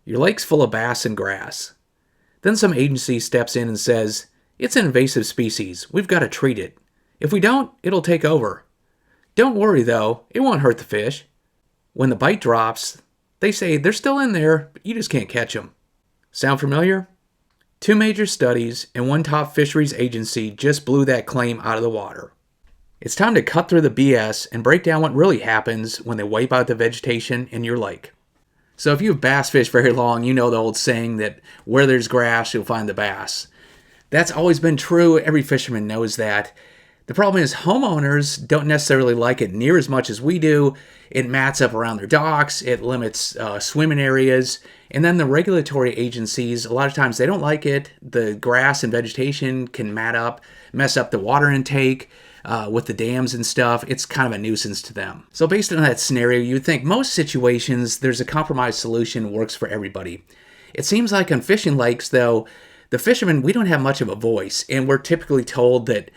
Your lake's full of bass and grass. Then some agency steps in and says, "It's an invasive species. We've got to treat it. If we don't, it'll take over. Don't worry though, it won't hurt the fish." When the bite drops, they say they're still in there, but you just can't catch them. Sound familiar? Two major studies and one top fisheries agency just blew that claim out of the water. It's time to cut through the BS and break down what really happens when they wipe out the vegetation in your lake. So if you've bass fished very long, you know the old saying that where there's grass, you'll find the bass. That's always been true. Every fisherman knows that. The problem is homeowners don't necessarily like it near as much as we do. It mats up around their docks. It limits swimming areas. And then the regulatory agencies, a lot of times they don't like it. The grass and vegetation can mat up, mess up the water intake with the dams and stuff. It's kind of a nuisance to them. So based on that scenario, you would think most situations there's a compromise solution works for everybody. It seems like on fishing lakes, though, the fishermen, we don't have much of a voice. And we're typically told that,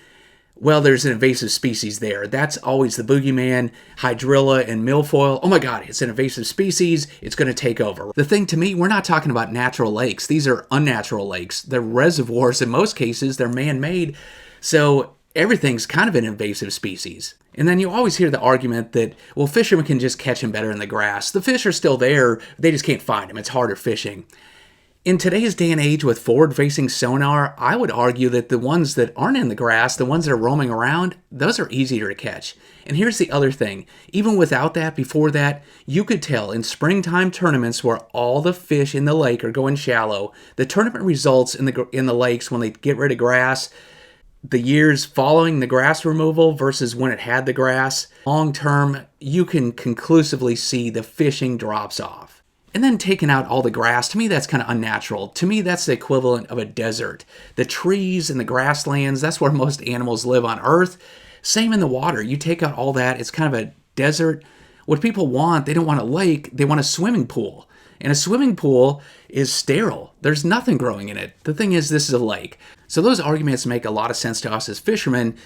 well, there's an invasive species there. That's always the boogeyman, hydrilla and milfoil. Oh my God, it's an invasive species. It's going to take over. The thing to me, we're not talking about natural lakes. These are unnatural lakes. They're reservoirs. In most cases, they're man-made. So everything's kind of an invasive species. And then you always hear the argument that, well, fishermen can just catch them better in the grass. The fish are still there. They just can't find them. It's harder fishing. In today's day and age with forward-facing sonar, I would argue that the ones that aren't in the grass, the ones that are roaming around, those are easier to catch. And here's the other thing. Even without that, before that, you could tell in springtime tournaments where all the fish in the lake are going shallow, the tournament results in the lakes when they get rid of grass, the years following the grass removal versus when it had the grass, long term, you can conclusively see the fishing drops off. And then taking out all the grass, to me that's kind of unnatural. To me that's the equivalent of a desert. The trees and the grasslands, that's where most animals live on Earth. Same in the water. You take out all that, it's kind of a desert. What people want, they don't want a lake, they want a swimming pool. And a swimming pool is sterile. There's nothing growing in it. The thing is, this is a lake. So those arguments make a lot of sense to us as fishermen,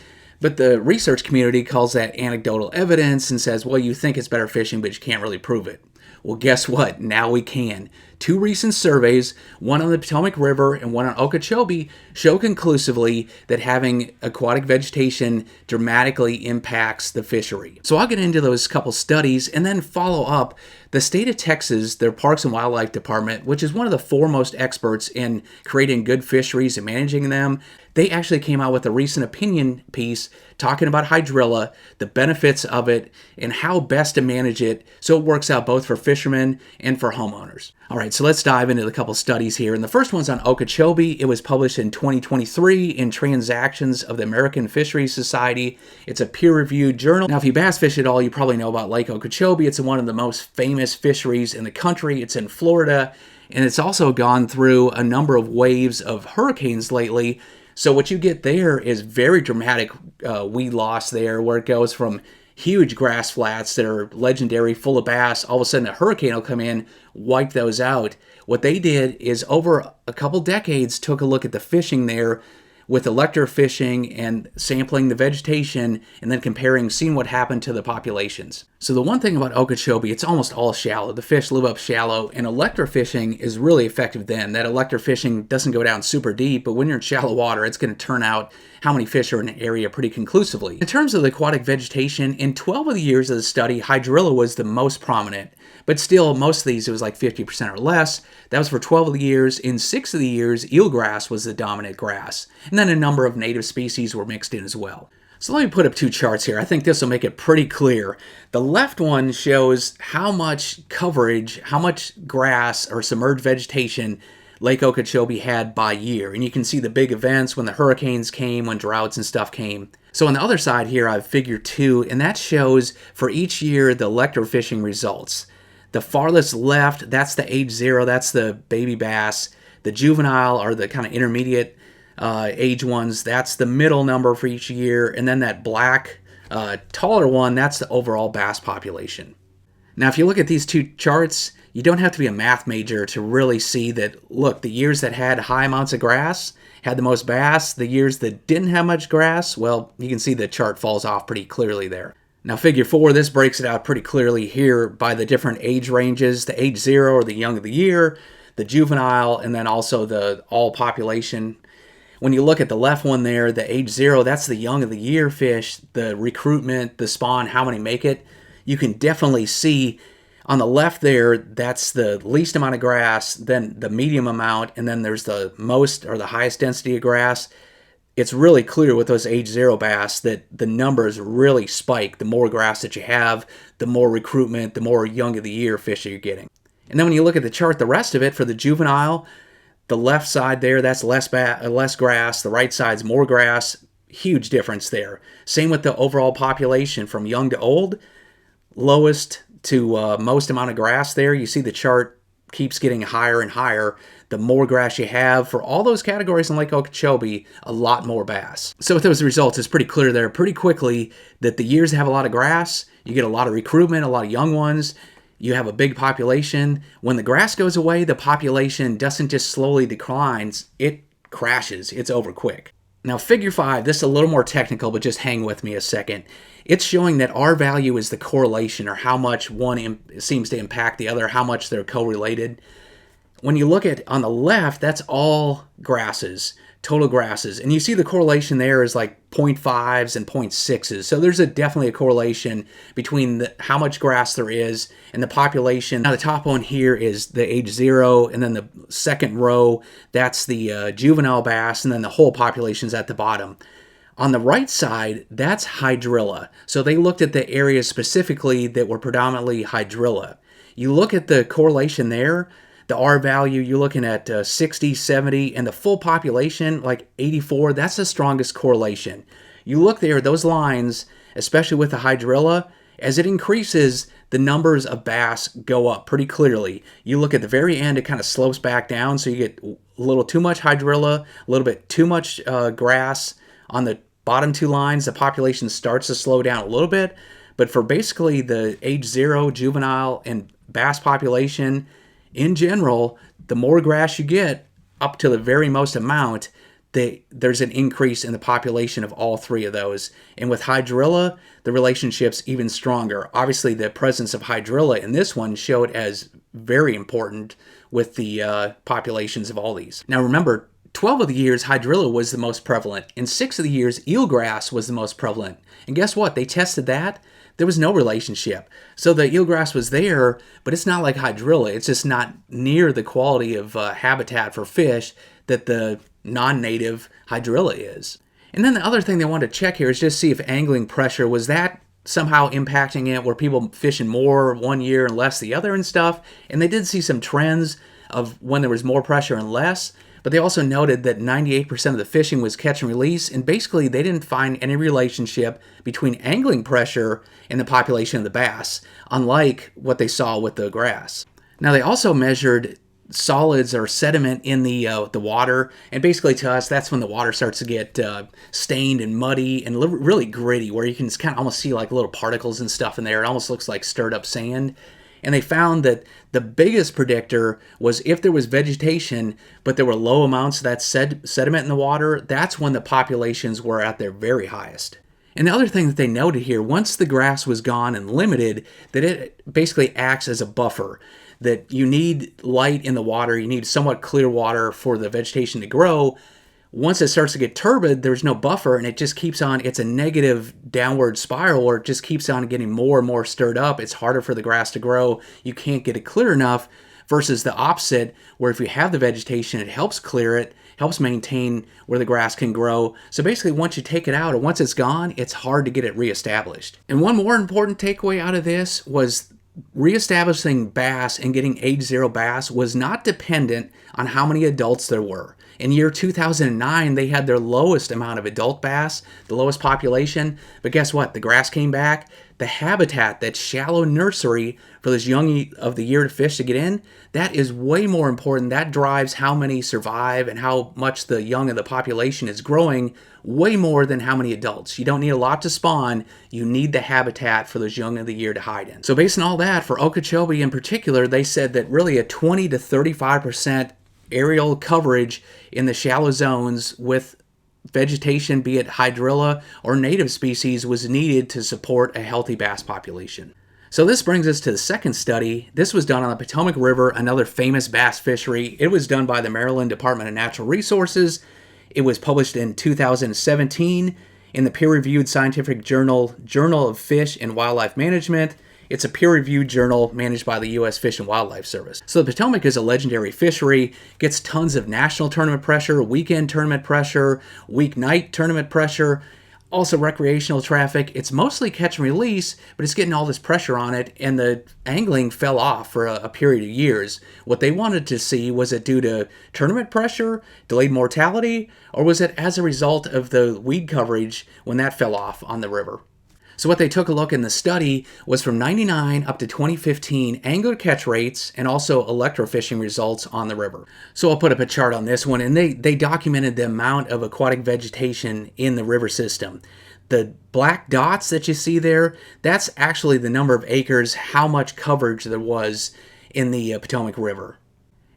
but the research community calls that anecdotal evidence and says, well, you think it's better fishing, but you can't really prove it. Well, guess what? Now we can. Two recent surveys, one on the Potomac River and one on Okeechobee, show conclusively that having aquatic vegetation dramatically impacts the fishery. So I'll get into those couple studies and then follow up. The state of Texas, their Parks and Wildlife Department, which is one of the foremost experts in creating good fisheries and managing them, they actually came out with a recent opinion piece talking about hydrilla, the benefits of it, and how best to manage it so it works out both for fishermen and for homeowners. All right, so let's dive into a couple studies here. And the first one's on Okeechobee. It was published in 2023 in Transactions of the American Fisheries Society. It's a peer-reviewed journal. Now, if you bass fish at all, you probably know about Lake Okeechobee. It's one of the most famous fisheries in the country. It's in Florida, and it's also gone through a number of waves of hurricanes lately. So what you get there is very dramatic weed loss there, where it goes from huge grass flats that are legendary, full of bass. All of a sudden, a hurricane will come in, wipe those out. What they did is over a couple decades took a look at the fishing there with electrofishing and sampling the vegetation and then comparing, seeing what happened to the populations. So the one thing about Okeechobee, it's almost all shallow. The fish live up shallow, and electrofishing is really effective then. That electrofishing doesn't go down super deep, but when you're in shallow water, it's going to turn out how many fish are in an area pretty conclusively. In terms of the aquatic vegetation, in 12 of the years of the study, hydrilla was the most prominent. But still, most of these, it was like 50% or less. That was for 12 of the years. In 6 of the years, eelgrass was the dominant grass. And then a number of native species were mixed in as well. So let me put up two charts here. I think this will make it pretty clear. The left one shows how much coverage, how much grass or submerged vegetation Lake Okeechobee had by year. And you can see the big events when the hurricanes came, when droughts and stuff came. So on the other side here, I have figure 2, and that shows for each year the electrofishing results. The farthest left, that's the age 0, that's the baby bass. The juvenile or the kind of intermediate age ones, that's the middle number for each year. And then that black, taller one, that's the overall bass population. Now, if you look at these two charts, you don't have to be a math major to really see that, look, the years that had high amounts of grass had the most bass. The years that didn't have much grass, well, you can see the chart falls off pretty clearly there. Now figure 4, this breaks it out pretty clearly here by the different age ranges, the age 0 or the young of the year, the juvenile, and then also the all population. When you look at the left one there, the age 0, that's the young of the year fish, the recruitment, the spawn, how many make it. You can definitely see on the left there, that's the least amount of grass, then the medium amount, and then there's the most or the highest density of grass. It's really clear with those age 0 bass that the numbers really spike. The more grass that you have, the more recruitment, the more young of the year fish that you're getting. And then when you look at the chart, the rest of it for the juvenile, the left side there, that's less grass. The right side's more grass. Huge difference there. Same with the overall population from young to old. Lowest to most amount of grass there. You see the chart keeps getting higher and higher. The more grass you have for all those categories in Lake Okeechobee, a lot more bass. So with those results, it's pretty clear there pretty quickly that the years that have a lot of grass, you get a lot of recruitment, a lot of young ones. You have a big population. When the grass goes away, the population doesn't just slowly declines, it crashes. It's over quick. Now figure 5, this is a little more technical, but just hang with me a second. It's showing that R value is the correlation, or how much one seems to impact the other, how much they're correlated. When you look at on the left, that's all grasses, total grasses. And you see the correlation there is like 0.5s and 0.6s. So there's definitely a correlation between how much grass there is and the population. Now the top one here is the age 0, and then the second row, that's the juvenile bass, and then the whole population's at the bottom. On the right side, that's Hydrilla. So they looked at the areas specifically that were predominantly Hydrilla. You look at the correlation there, the R value, you're looking at 60, 70, and the full population, like 84, that's the strongest correlation. You look there, those lines, especially with the Hydrilla, as it increases, the numbers of bass go up pretty clearly. You look at the very end, it kind of slopes back down, so you get a little too much Hydrilla, a little bit too much grass. On the bottom 2 lines, the population starts to slow down a little bit, but for basically the age 0, juvenile, and bass population, in general, the more grass you get, up to the very most amount, there's an increase in the population of all 3 of those. And with Hydrilla, the relationship's even stronger. Obviously, the presence of Hydrilla in this one showed as very important with the populations of all these. Now remember, 12 of the years, Hydrilla was the most prevalent. In 6 of the years, eelgrass was the most prevalent. And guess what? They tested that. There was no relationship. So the eelgrass was there, but it's not like Hydrilla. It's just not near the quality of habitat for fish that the non-native Hydrilla is. And then the other thing they wanted to check here is just see if angling pressure, was that somehow impacting it? Were people fishing more one year and less the other and stuff? And they did see some trends of when there was more pressure and less. But they also noted that 98% of the fishing was catch and release, and basically they didn't find any relationship between angling pressure and the population of the bass, unlike what they saw with the grass. Now they also measured solids or sediment in the water, and basically to us, that's when the water starts to get stained and muddy and really gritty, where you can kind of almost see like little particles and stuff in there. It almost looks like stirred up sand. And they found that the biggest predictor was if there was vegetation, but there were low amounts of that sediment in the water, that's when the populations were at their very highest. And the other thing that they noted here, once the grass was gone and limited, that it basically acts as a buffer, that you need light in the water, you need somewhat clear water for the vegetation to grow. Once it starts to get turbid, there's no buffer, and it just keeps on, it's a negative downward spiral where it just keeps on getting more and more stirred up. It's harder for the grass to grow. You can't get it clear enough, versus the opposite, where if you have the vegetation, it helps clear it, helps maintain where the grass can grow. So basically, once you take it out, or once it's gone, it's hard to get it reestablished. And one more important takeaway out of this was reestablishing bass and getting age 0 bass was not dependent on how many adults there were. In year 2009, they had their lowest amount of adult bass, the lowest population. But guess what? The grass came back. The habitat, that shallow nursery for this young of the year fish to get in, that is way more important. That drives how many survive and how much the young of the population is growing, way more than how many adults. You don't need a lot to spawn. You need the habitat for those young of the year to hide in. So based on all that, for Okeechobee in particular, they said that really a 20 to 35% aerial coverage in the shallow zones with vegetation, be it hydrilla or native species, was needed to support a healthy bass population. So this brings us to the second study. This was done on the Potomac River, another famous bass fishery. It was done by the Maryland Department of Natural Resources. It was published in 2017 in the peer-reviewed scientific journal, Journal of Fish and Wildlife Management. It's a peer-reviewed journal managed by the U.S. Fish and Wildlife Service. So the Potomac is a legendary fishery, gets tons of national tournament pressure, weekend tournament pressure, weeknight tournament pressure, also recreational traffic. It's mostly catch and release, but it's getting all this pressure on it, and the angling fell off for a period of years. What they wanted to see, was it due to tournament pressure, delayed mortality, or was it as a result of the weed coverage when that fell off on the river? So what they took a look in the study was from 99 up to 2015 angler catch rates and also electrofishing results on the river. So I'll put up a chart on this one, and they documented the amount of aquatic vegetation in the river system. The black dots that you see there, that's actually the number of acres, how much coverage there was in the Potomac River.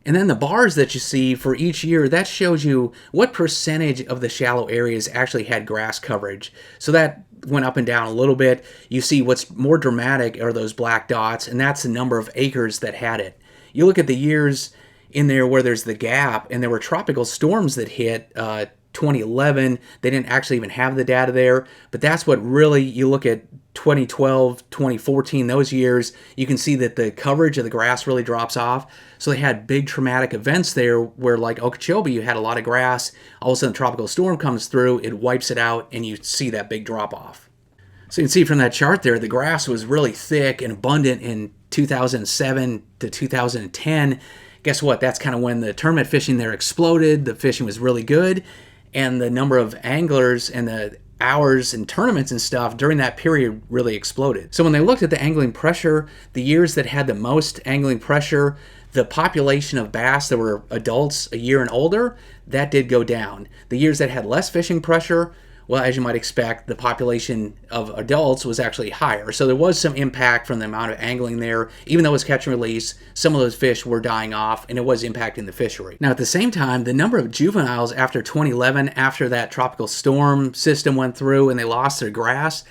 And then the bars that you see for each year, that shows you what percentage of the shallow areas actually had grass coverage. So that went up and down a little bit. You see what's more dramatic are those black dots, and that's the number of acres that had it. You look at the years in there where there's the gap, and there were tropical storms that hit 2011. They didn't actually even have the data there, but that's what really, you look at 2012, 2014, those years, you can see that the coverage of the grass really drops off. So they had big traumatic events there where, like Okeechobee, you had a lot of grass. All of a sudden, a tropical storm comes through, it wipes it out, and you see that big drop off. So you can see from that chart there, the grass was really thick and abundant in 2007 to 2010. Guess what? That's kind of when the tournament fishing there exploded. The fishing was really good, and the number of anglers and the hours and tournaments and stuff during that period really exploded. So when they looked at the angling pressure, the years that had the most angling pressure, the population of bass that were adults a year and older, that did go down. The years that had less fishing pressure, well, as you might expect, the population of adults was actually higher. So there was some impact from the amount of angling there. Even though it was catch and release, some of those fish were dying off, and it was impacting the fishery. Now, at the same time, the number of juveniles after 2011, after that tropical storm system went through and they lost their grass,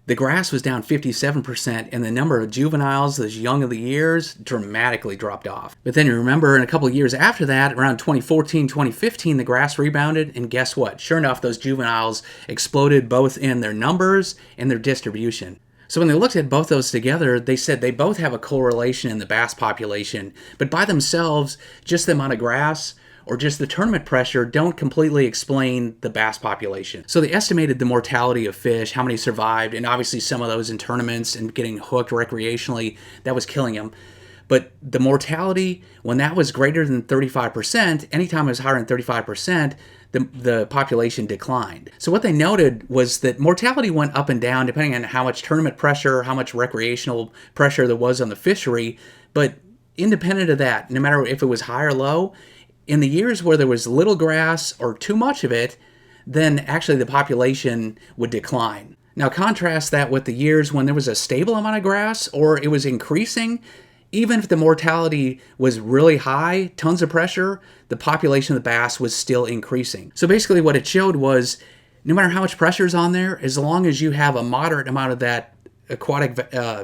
the grass was down 57%, and the number of juveniles, those young of the years, dramatically dropped off. But then you remember, in a couple of years after that, around 2014, 2015, the grass rebounded, and guess what? Sure enough, those juveniles exploded both in their numbers and their distribution. So when they looked at both those together, they said they both have a correlation in the bass population, but by themselves, just the amount of grass or just the tournament pressure don't completely explain the bass population. So they estimated the mortality of fish, how many survived, and obviously some of those in tournaments and getting hooked recreationally, that was killing them. But the mortality, when that was greater than 35%, anytime it was higher than 35%, the population declined. So what they noted was that mortality went up and down depending on how much tournament pressure, how much recreational pressure there was on the fishery. But independent of that, no matter if it was high or low, in the years where there was little grass or too much of it, then actually the population would decline. Now contrast that with the years when there was a stable amount of grass or it was increasing. Even if the mortality was really high, tons of pressure, the population of the bass was still increasing. So basically what it showed was no matter how much pressure is on there, as long as you have a moderate amount of that aquatic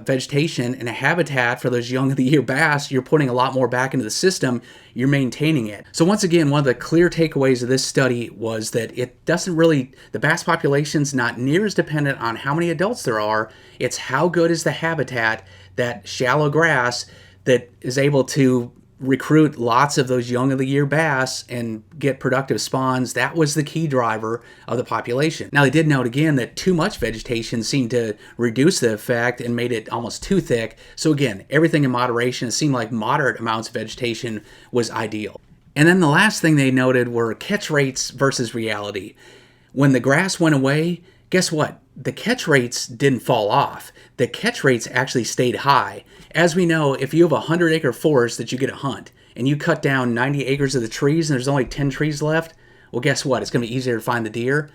vegetation and a habitat for those young of the year bass, you're putting a lot more back into the system, you're maintaining it. So once again, one of the clear takeaways of this study was that it doesn't really, the bass population's not near as dependent on how many adults there are, it's how good is the habitat, that shallow grass that is able to recruit lots of those young of the year bass and get productive spawns. That was the key driver of the population. Now they did note again that too much vegetation seemed to reduce the effect and made it almost too thick. So again, everything in moderation. It seemed like moderate amounts of vegetation was ideal. And then the last thing they noted were catch rates versus reality. When the grass went away, guess what? The catch rates didn't fall off. The catch rates actually stayed high. As we know, if you have a 100-acre forest that you get to hunt, and you cut down 90 acres of the trees and there's only 10 trees left, well, guess what? It's going to be easier to find the deer.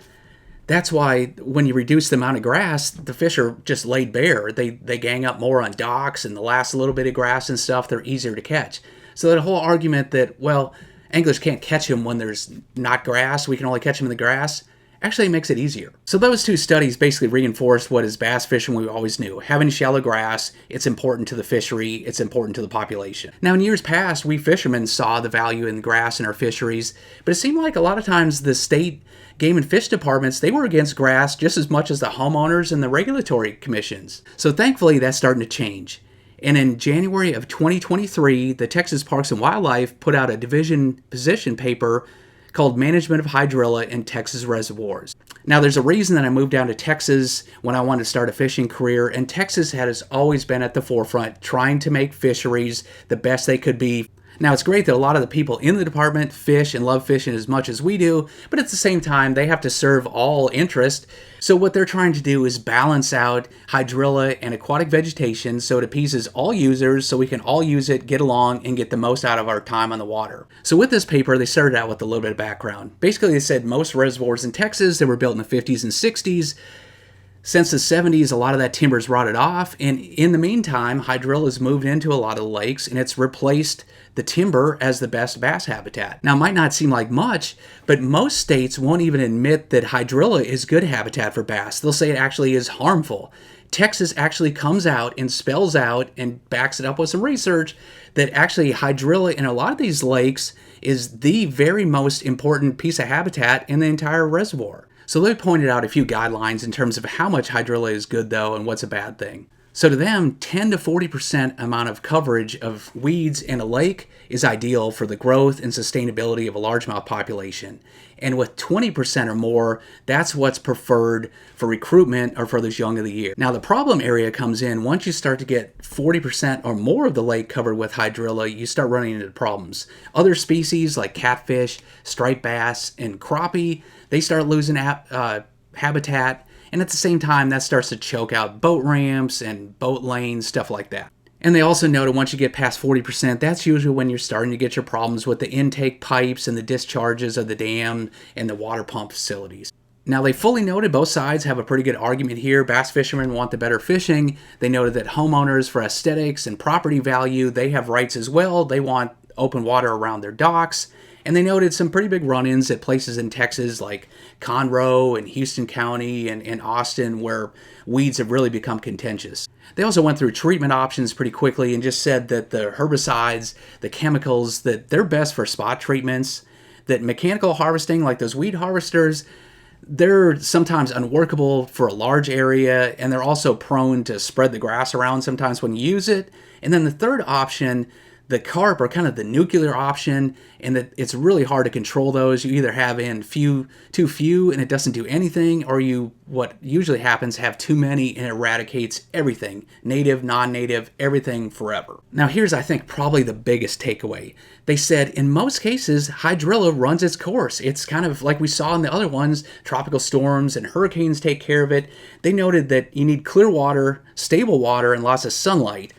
That's why when you reduce the amount of grass, the fish are just laid bare. They gang up more on docks and the last little bit of grass and stuff, they're easier to catch. So that whole argument that, well, anglers can't catch them when there's not grass. We can only catch them in the grass. Actually, it makes it easier. So those two studies basically reinforced what is bass fishing we always knew. Having shallow grass, it's important to the fishery, it's important to the population. Now, in years past, we fishermen saw the value in grass in our fisheries, but it seemed like a lot of times the state game and fish departments, they were against grass just as much as the homeowners and the regulatory commissions. So thankfully, that's starting to change. And in January of 2023, the Texas Parks and Wildlife put out a division position paper called Management of Hydrilla in Texas Reservoirs. Now, there's a reason that I moved down to Texas when I wanted to start a fishing career, and Texas has always been at the forefront trying to make fisheries the best they could be. Now, it's great that a lot of the people in the department fish and love fishing as much as we do, but at the same time, they have to serve all interest. So what they're trying to do is balance out hydrilla and aquatic vegetation so it appeases all users so we can all use it, get along, and get the most out of our time on the water. So with this paper, they started out with a little bit of background. Basically, they said most reservoirs in Texas, they were built in the 50s and 60s. Since the 70s, a lot of that timber's rotted off, and in the meantime, hydrilla has moved into a lot of the lakes, and it's replaced the timber as the best bass habitat. Now, it might not seem like much, but most states won't even admit that hydrilla is good habitat for bass. They'll say it actually is harmful. Texas actually comes out and spells out and backs it up with some research that actually hydrilla in a lot of these lakes is the very most important piece of habitat in the entire reservoir. So they pointed out a few guidelines in terms of how much hydrilla is good though and what's a bad thing. So to them, 10 to 40% amount of coverage of weeds in a lake is ideal for the growth and sustainability of a largemouth population. And with 20% or more, that's what's preferred for recruitment or for those young of the year. Now the problem area comes in once you start to get 40% or more of the lake covered with hydrilla, you start running into problems. Other species like catfish, striped bass, and crappie, they start losing habitat. And at the same time, that starts to choke out boat ramps and boat lanes, stuff like that. And they also noted once you get past 40%, that's usually when you're starting to get your problems with the intake pipes and the discharges of the dam and the water pump facilities. Now, they fully noted both sides have a pretty good argument here. Bass fishermen want the better fishing. They noted that homeowners, for aesthetics and property value, they have rights as well. They want open water around their docks. And they noted some pretty big run-ins at places in Texas like Conroe and Houston County and Austin where weeds have really become contentious. They also went through treatment options pretty quickly and just said that the herbicides, the chemicals, that they're best for spot treatments, that mechanical harvesting like those weed harvesters, they're sometimes unworkable for a large area, and they're also prone to spread the grass around sometimes when you use it. And then the third option, the carp are kind of the nuclear option, and that it's really hard to control those. You either have in too few and it doesn't do anything, or what usually happens, have too many and eradicates everything, native, non-native, everything forever. Now here's, I think, probably the biggest takeaway. They said in most cases, hydrilla runs its course. It's kind of like we saw in the other ones, tropical storms and hurricanes take care of it. They noted that you need clear water, stable water, and lots of sunlight.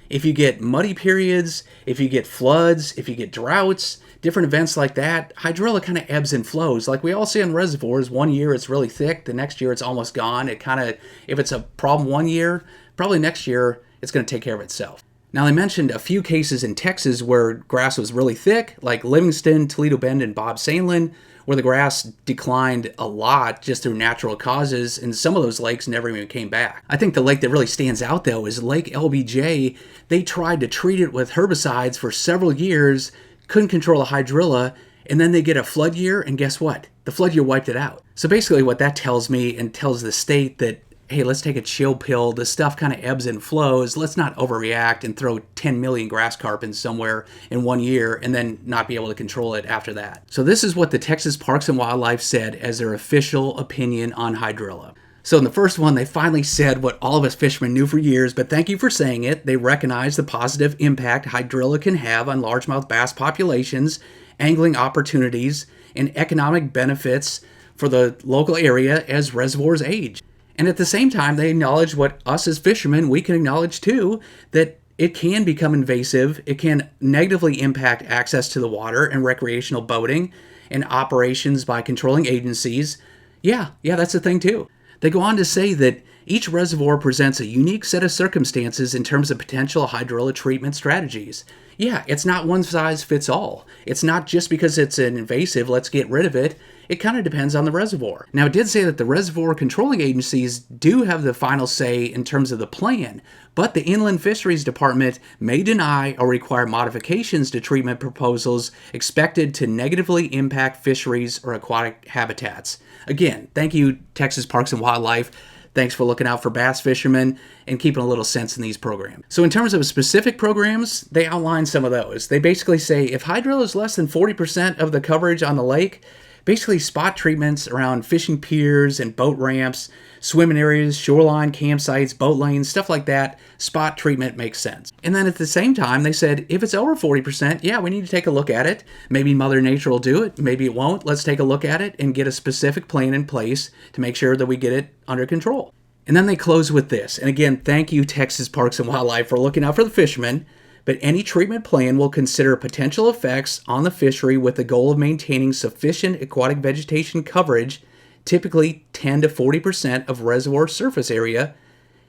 If you get muddy periods, if you get floods, if you get droughts, different events like that, hydrilla kind of ebbs and flows. Like we all see on reservoirs, one year it's really thick, the next year it's almost gone. It kind of, if it's a problem one year, probably next year it's going to take care of itself. Now, they mentioned a few cases in Texas where grass was really thick, like Livingston, Toledo Bend, and Bob Sandlin, where the grass declined a lot just through natural causes, and some of those lakes never even came back. I think the lake that really stands out, though, is Lake LBJ. They tried to treat it with herbicides for several years, couldn't control the hydrilla, and then they get a flood year, and guess what? The flood year wiped it out. So basically what that tells me and tells the state that, hey, let's take a chill pill. This stuff kind of ebbs and flows. Let's not overreact and throw 10 million grass carp in somewhere in 1 year and then not be able to control it after that. So this is what the Texas Parks and Wildlife said as their official opinion on hydrilla. So in the first one, they finally said what all of us fishermen knew for years, but thank you for saying it. They recognize the positive impact hydrilla can have on largemouth bass populations, angling opportunities, and economic benefits for the local area as reservoirs age. And at the same time, they acknowledge what us as fishermen, we can acknowledge too, that it can become invasive. It can negatively impact access to the water and recreational boating and operations by controlling agencies. Yeah, that's the thing too. They go on to say that Each reservoir presents a unique set of circumstances in terms of potential hydrilla treatment strategies. Yeah, it's not one size fits all. It's not just because it's an invasive, let's get rid of it. It kind of depends on the reservoir. Now, it did say that the reservoir controlling agencies do have the final say in terms of the plan, but the Inland Fisheries Department may deny or require modifications to treatment proposals expected to negatively impact fisheries or aquatic habitats. Again, thank you, Texas Parks and Wildlife. Thanks for looking out for bass fishermen and keeping a little sense in these programs. So in terms of specific programs, they outline some of those. They basically say if hydrilla is less than 40% of the coverage on the lake, basically spot treatments around fishing piers and boat ramps, swimming areas, shoreline campsites, boat lanes, stuff like that, spot treatment makes sense. And then at the same time, they said if it's over 40%, yeah, we need to take a look at it. Maybe Mother Nature will do it, maybe it won't. Let's take a look at it and get a specific plan in place to make sure that we get it under control. And then they close with this. And again, thank you, Texas Parks and Wildlife, for looking out for the fishermen. But any treatment plan will consider potential effects on the fishery with the goal of maintaining sufficient aquatic vegetation coverage, typically 10 to 40% of reservoir surface area,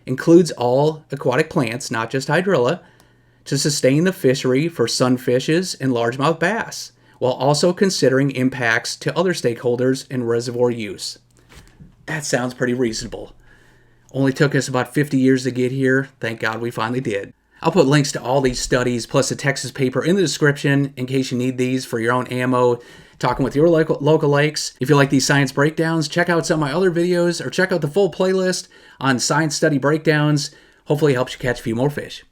includes all aquatic plants, not just hydrilla, to sustain the fishery for sunfishes and largemouth bass, while also considering impacts to other stakeholders in reservoir use. That sounds pretty reasonable. Only took us about 50 years to get here. Thank God we finally did. I'll put links to all these studies plus a Texas paper in the description in case you need these for your own ammo, talking with your local lakes. If you like these science breakdowns, check out some of my other videos or check out the full playlist on science study breakdowns. Hopefully it helps you catch a few more fish.